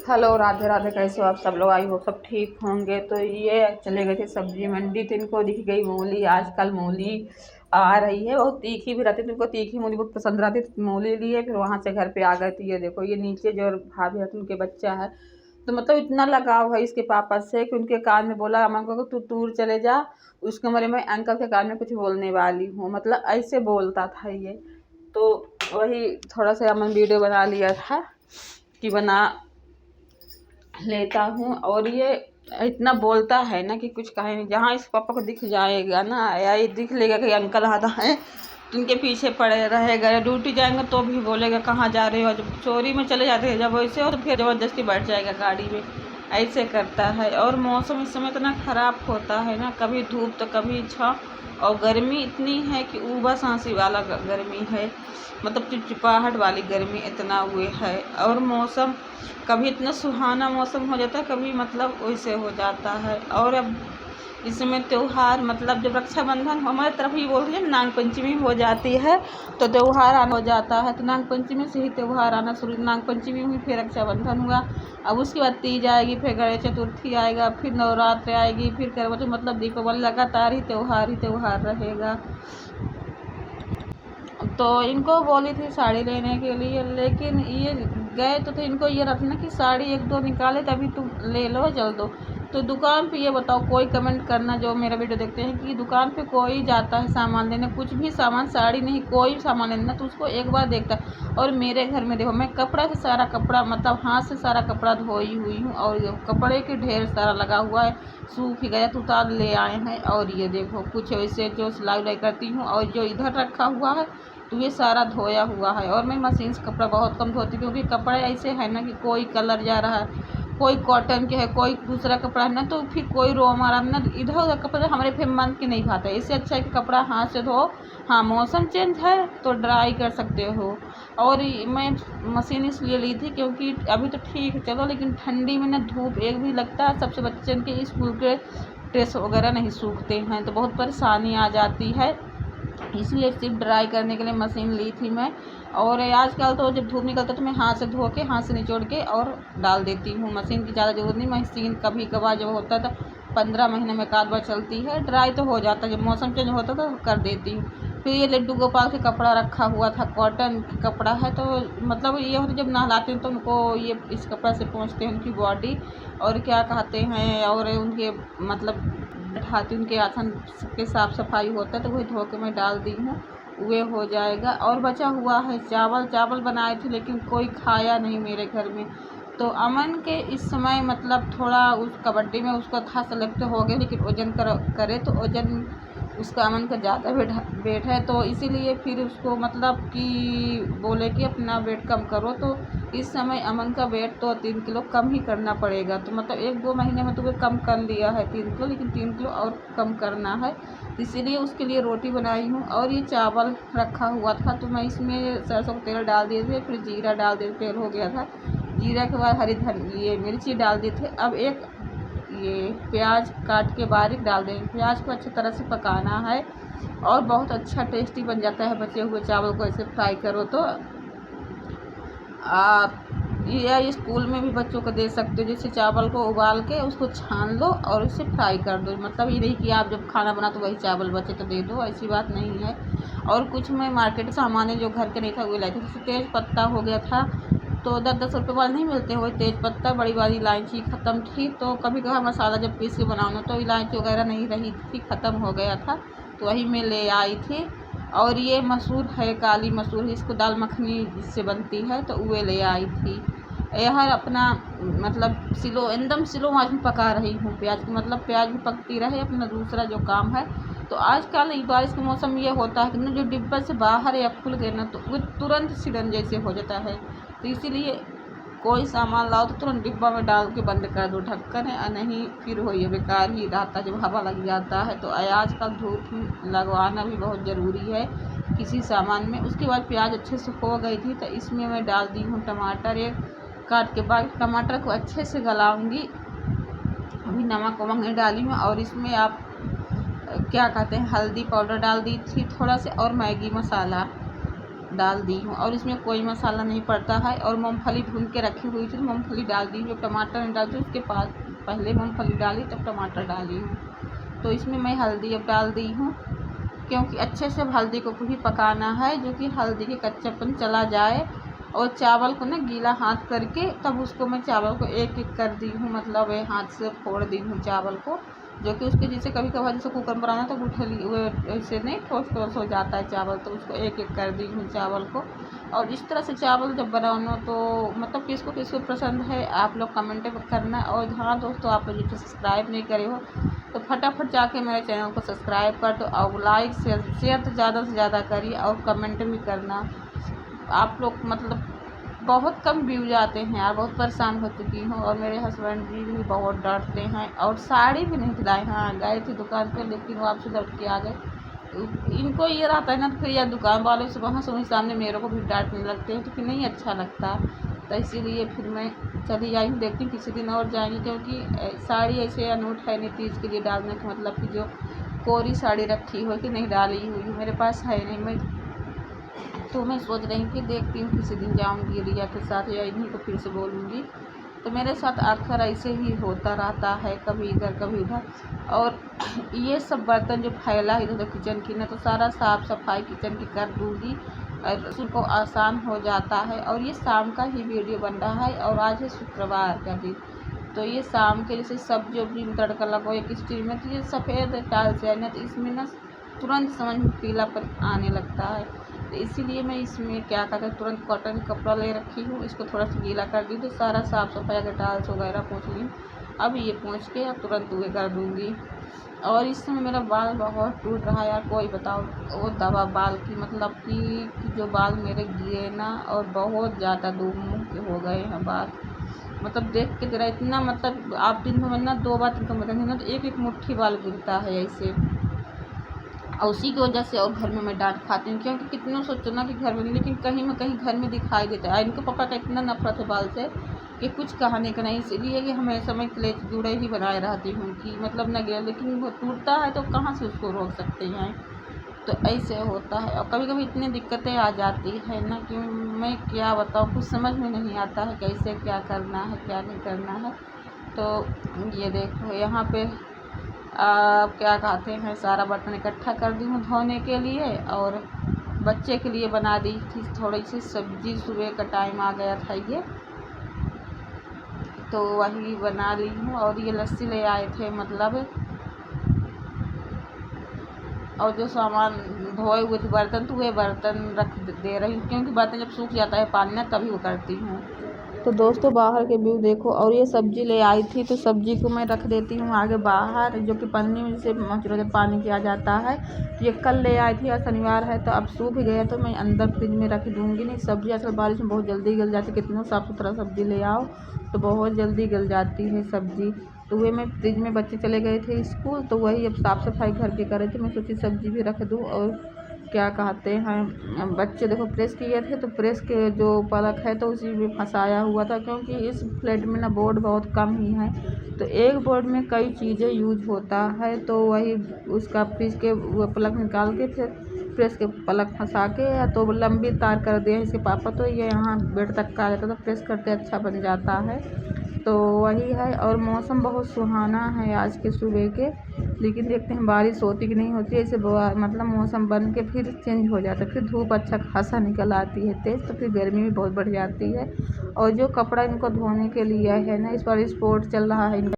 Hello, Radhe Radhe. कैसे हो आप सब लोग? आई हो सब ठीक होंगे। तो ये चले गए थे सब्जी मंडी, तो इनको दिख गई मूली। आजकल मूली आ रही है, बहुत तीखी भी रहती है, तो इनको तीखी मूली बहुत पसंद रहती है, तो मूली लिए। फिर वहां से घर पे आ गए। तो ये देखो, ये नीचे जो भाभी है उनके बच्चा है, तो मतलब इतना लगाव है इसके पापा से कि उनके कान में बोला अमन को तू दूर चले जा। उसके मरे मैं अंकल के कान में कुछ बोलने वाली हूँ, मतलब ऐसे बोलता था ये। तो वही थोड़ा सा अमन वीडियो बना लिया था कि बना लेता हूँ। और ये इतना बोलता है ना कि कुछ कहे नहीं। जहाँ इस पापा को दिख जाएगा ना, या ये दिख लेगा कि अंकल आधा है, तो उनके पीछे पड़े रहेगा। ड्यूटी जाएंगे तो भी बोलेगा कहाँ जा रहे हो। जब चोरी में चले जाते हैं जब वैसे हो, तो फिर ज़बरदस्ती बैठ जाएगा गाड़ी में। ऐसे करता है। और मौसम इस समय इतना ख़राब होता है ना, कभी धूप तो कभी छाँव। और गर्मी इतनी है कि ऊबा सांसी वाला गर्मी है, मतलब चिपचिपाहट वाली गर्मी इतना हुए है। और मौसम कभी इतना सुहाना मौसम हो जाता है, कभी मतलब वैसे हो जाता है। और अब इसमें त्योहार, मतलब जब रक्षाबंधन हमारे तरफ ही बोलते हैं, नाग पंचमी हो जाती है तो त्यौहार आना हो जाता है। तो नाग पंचमी से ही त्यौहार आना शुरू। नाग पंचमी हुई, फिर रक्षाबंधन हुआ, अब उसके बाद तीज आएगी, फिर गणेश चतुर्थी आएगा, फिर नवरात्र आएगी, फिर करवा चौथ, मतलब दीपावली। लगातार ही त्यौहार रहेगा। तो इनको बोली थी साड़ी लेने के लिए, लेकिन ये गए तो इनको ये रखना कि साड़ी एक दो निकाले तभी तुम ले लो चल दो। तो दुकान पे ये बताओ, कोई कमेंट करना जो मेरा वीडियो देखते हैं, कि दुकान पे कोई जाता है सामान लेने, कुछ भी सामान, साड़ी नहीं, कोई भी सामान लेना, तो उसको एक बार देखता है। और मेरे घर में देखो, मैं कपड़ा से सारा कपड़ा, मतलब हाथ से सारा कपड़ा धोई हुई हूँ, और कपड़े के ढेर सारा लगा हुआ है, सूख गया तो उतार ले आए हैं। और ये देखो कुछ वैसे जो सिलाई उलाई करती हूँ, और जो इधर रखा हुआ है तो ये सारा धोया हुआ है। और मैं मशीन से कपड़ा बहुत कम धोती हूँ, क्योंकि कपड़े ऐसे है ना कि कोई कलर जा रहा है, कोई कॉटन के है, कोई दूसरा कपड़ा है ना, तो फिर कोई रो मारा ना, इधर उधर कपड़ा हमारे फिर मन के नहीं भाता है। इससे अच्छा है कि कपड़ा हाथ से धो। हाँ, मौसम चेंज है तो ड्राई कर सकते हो। और मैं मशीन इसलिए ली थी क्योंकि अभी तो ठीक है चलो, लेकिन ठंडी में ना धूप एक भी लगता है, सबसे बच्चन के स्कूल के ड्रेस वगैरह नहीं सूखते हैं, तो बहुत परेशानी आ जाती है। इसलिए सिर्फ ड्राई करने के लिए मशीन ली थी मैं। और आजकल तो जब धूप निकलता है तो मैं हाथ से धो के, हाथ से निचोड़ के और डाल देती हूँ। मशीन की ज़्यादा ज़रूरत नहीं। मशीन कभी कभार जब होता है तो 15 महीने में एक आध बार चलती है। ड्राई तो हो जाता है, जब मौसम चेंज होता तो कर देती हूँ। फिर ये लड्डू गोपाल के कपड़ा रखा हुआ था, कॉटन कपड़ा है, तो मतलब ये होता जब नहलाते हैं तो उनको ये इस कपड़ा से पोंछते हैं उनकी बॉडी, और क्या कहते हैं, और उनके मतलब बैठाती उनके आसन के साफ़ सफाई होता है, तो वही धो के मैं डाल दी हूँ, वे हो जाएगा। और बचा हुआ है चावल बनाए थे, लेकिन कोई खाया नहीं मेरे घर में। तो अमन के इस समय मतलब थोड़ा उस कबड्डी में उसका था सेलेक्ट हो गया, लेकिन वजन करे तो वजन उसका अमन का ज़्यादा वेट है, तो इसीलिए फिर उसको मतलब कि बोले कि अपना वेट कम करो। तो इस समय अमन का वेट तो 3 किलो कम ही करना पड़ेगा। तो मतलब 1-2 महीने में तो वे कम कर लिया है 3 किलो, लेकिन 3 किलो और कम करना है। इसीलिए उसके लिए रोटी बनाई हूँ। और ये चावल रखा हुआ था, तो मैं इसमें सरसों का तेल डाल दिए थे, फिर जीरा डाल दिए, तेल हो गया था। जीरा के बाद हरी ये मिर्ची डाल दिए थे। अब एक ये प्याज काट के बारीक डाल देंगे। प्याज को अच्छी तरह से पकाना है, और बहुत अच्छा टेस्टी बन जाता है। बचे हुए चावल को ऐसे फ्राई करो तो आप ये स्कूल में भी बच्चों को दे सकते हो। जैसे चावल को उबाल के उसको छान लो और उसे फ्राई कर दो। मतलब ये नहीं कि आप जब खाना बना तो वही चावल बचे तो दे दो, ऐसी बात नहीं है। और कुछ मैं मार्केट सामान जो घर के नहीं था वो लाई थी। जैसे तेज़ पत्ता हो गया था, तो 10-10 रुपये वाले नहीं मिलते, वही तेज़ पत्ता, बड़ी वाली इलायची ख़त्म थी। तो कभी कभार मसाला जब पीस के बनाओ ना, तो इलायची वगैरह नहीं रही थी, ख़त्म हो गया था, तो वही मैं ले आई थी। और ये मसूर है, काली मसूर, इसको दाल मखनी जिससे बनती है, तो वो ले आई थी। यह अपना मतलब स्लो, एकदम स्लो आँच में पका रही हूँ प्याज की, मतलब प्याज भी पकती रहे, अपना दूसरा जो काम है। तो आजकल बारिश का मौसम ये होता है कि ना, जो डिब्बा से बाहर या खुल गए ना, तो वो तुरंत सिलन जैसे हो जाता है। तो इसीलिए कोई सामान लाओ तो तुरंत डिब्बा में डाल के बंद कर दो ढक्कन है, और नहीं फिर हो ये बेकार ही रहता जब हवा लग जाता है। तो आजकल धूप लगवाना भी बहुत ज़रूरी है किसी सामान में। उसके बाद प्याज अच्छे से हो गई थी, तो इसमें मैं डाल दी हूँ टमाटर एक काट के। बाद टमाटर को अच्छे से गलाऊंगी, अभी नमक वमक नहीं डाली हूँ। और इसमें आप क्या कहते हैं, हल्दी पाउडर डाल दी थी थोड़ा सा, और मैगी मसाला, डाल दी हूँ और इसमें कोई मसाला नहीं पड़ता है। और मूंगफली भून के रखी हुई थी, मूंगफली डाल दी। जो टमाटर नहीं डालती उसके पास पहले मूंगफली डाली तब टमाटर डाली हूँ। तो इसमें मैं हल्दी अब डाल दी हूँ, क्योंकि अच्छे से हल्दी को भी पकाना है, जो कि हल्दी के कच्चापन चला जाए। और चावल को ना गीला हाथ करके तब उसको मैं चावल को एक एक कर दी हूँ, मतलब हाथ से फोड़ दी हूँ चावल को, जो कि उसके जैसे कभी कभार जैसे कुकर में बनाना तो गुठली वो ऐसे नहीं ठोस ठोस हो जाता है चावल, तो उसको एक एक कर दी हूँ चावल को। और इस तरह से चावल जब बनाना तो मतलब किसको किसको पसंद है आप लोग कमेंट में करना। और हाँ दोस्तों, आप लोग जो सब्सक्राइब नहीं करे हो तो फटाफट जाके मेरे चैनल को सब्सक्राइब कर दो और लाइक शेयर तो ज़्यादा से ज़्यादा करिए और कमेंट भी करना। आप लोग मतलब बहुत कम व्यूज आते हैं यार, बहुत परेशान हो चुकी हूँ। और मेरे हस्बैंड जी भी बहुत डांटते हैं और साड़ी भी नहीं दिलाई। हाँ गए थे दुकान पर लेकिन वो आपसे लौट के आ गए। इनको ये रहता है ना तो फिर यार दुकान वालों से वहाँ से सामने मेरे को भी डांटने लगते हैं, तो फिर नहीं अच्छा लगता। तो इसीलिए फिर मैं चली आई हूँ, देखती हूँ किसी दिन और जाएंगी, क्योंकि साड़ी ऐसे अनूठ है नहीं तीज के लिए डालने का, मतलब कि जो कोरी साड़ी रखी हो कि नहीं डाली हुई मेरे पास है नहीं। मैं सोच रही थी देखती हूँ किसी दिन जाऊँगी रिया के साथ या इन्हीं को फिर से बोलूँगी। तो मेरे साथ अक्सर ऐसे ही होता रहता है, कभी इधर कभी उधर। और ये सब बर्तन जो फैला है इधर किचन की ना, तो सारा साफ़ सफाई किचन की कर दूँगी और उसको आसान हो जाता है। और ये शाम का ही वीडियो बन रहा है और आज है शुक्रवार का दिन। तो ये शाम के जैसे सब्जी वब्जी में तड़का लगो एक स्टील में, तो ये सफ़ेद टाइल्स है ना, तो इसमें ना तुरंत समझ में पीलापन आने लगता है। तो इसीलिए मैं इसमें क्या करता हूँ, तुरंत कॉटन कपड़ा ले रखी हूँ, इसको थोड़ा सा गीला कर दी तो सारा साफ़ सफाई अगर टाइल्स वगैरह पोंछ ली। अब ये पोंछ के अब तुरंत हुए कर दूँगी। और इस समय मेरा बाल बहुत टूट रहा है यार, कोई बताओ वो दवा बाल की, मतलब कि जो बाल मेरे गिरे ना और बहुत ज़्यादा दो मुँह के हो गए हैं बाल। मतलब देख के जरा इतना, मतलब आप दिन में ना 2 बार 3 बार ना तो एक एक मुट्ठी बाल गिरता है ऐसे। और उसी की वजह से और घर में मैं डांट खाती हूँ, क्योंकि कितना सोचो ना कि घर में, लेकिन कहीं ना कहीं घर में दिखाई देता है। इनके पापा का इतना नफरत है बाल से कि कुछ कहने का नहीं, इसलिए कि हमेशा मैं क्लेच जुड़े ही बनाए रहती हूँ कि मतलब न गिरे, लेकिन वो टूटता है तो कहाँ से उसको रोक सकते हैं। तो ऐसे होता है और कभी कभी इतनी दिक्कतें आ जाती है ना कि मैं क्या बताऊँ, कुछ समझ में नहीं आता है कैसे क्या करना है क्या नहीं करना है। तो ये देखो यहाँ पे क्या कहते हैं, सारा बर्तन इकट्ठा कर दी हूँ धोने के लिए। और बच्चे के लिए बना दी थी थोड़ी सी सब्जी, सुबह का टाइम आ गया था ये, तो वही बना ली हूँ। और ये लस्सी ले आए थे मतलब, और जो सामान धोए हुए थे बर्तन तो वे बर्तन रख दे रही हूँ, क्योंकि बर्तन जब सूख जाता है पानी ना तभी वो करती हूँ। तो दोस्तों बाहर के व्यू देखो। और ये सब्ज़ी ले आई थी तो सब्ज़ी को मैं रख देती हूँ आगे बाहर, जो कि पन्नी में से जब पानी किया जाता है। ये कल ले आई थी और शनिवार है तो अब सूख गया, तो मैं अंदर फ्रिज में रख दूँगी। नहीं सब्ज़ी असल बारिश में बहुत जल्दी गल जाती है, कितना साफ़ सुथरा सब्ज़ी ले आओ तो बहुत जल्दी गल जाती है सब्ज़ी। तो वही मैं फ्रिज में, बच्चे चले गए थे स्कूल तो वही अब साफ़ सफाई घर के कर रहे थे, मैं सोची सब्ज़ी भी रख दूँ। और क्या कहते हैं, बच्चे देखो प्रेस किए थे तो प्रेस के जो पलक है तो उसी में फंसाया हुआ था, क्योंकि इस फ्लैट में ना बोर्ड बहुत कम ही है, तो एक बोर्ड में कई चीज़ें यूज होता है। तो वही उसका फ्रिज के वो पलक निकाल के फिर प्रेस के पलक फंसा के, या तो लंबी तार कर दिए इसके पापा, तो ये यहाँ बेड तक का आ जाता, तो प्रेस करते अच्छा बन जाता है। तो वही है। और मौसम बहुत सुहाना है आज के सुबह के, लेकिन देखते हैं बारिश होती कि नहीं होती। ऐसे मतलब मौसम बन के फिर चेंज हो जाता है, फिर धूप अच्छा खासा निकल आती है तेज़, तो फिर गर्मी भी बहुत बढ़ जाती है। और जो कपड़ा इनको धोने के लिए है ना, इस बार स्पोर्ट चल रहा है इनका।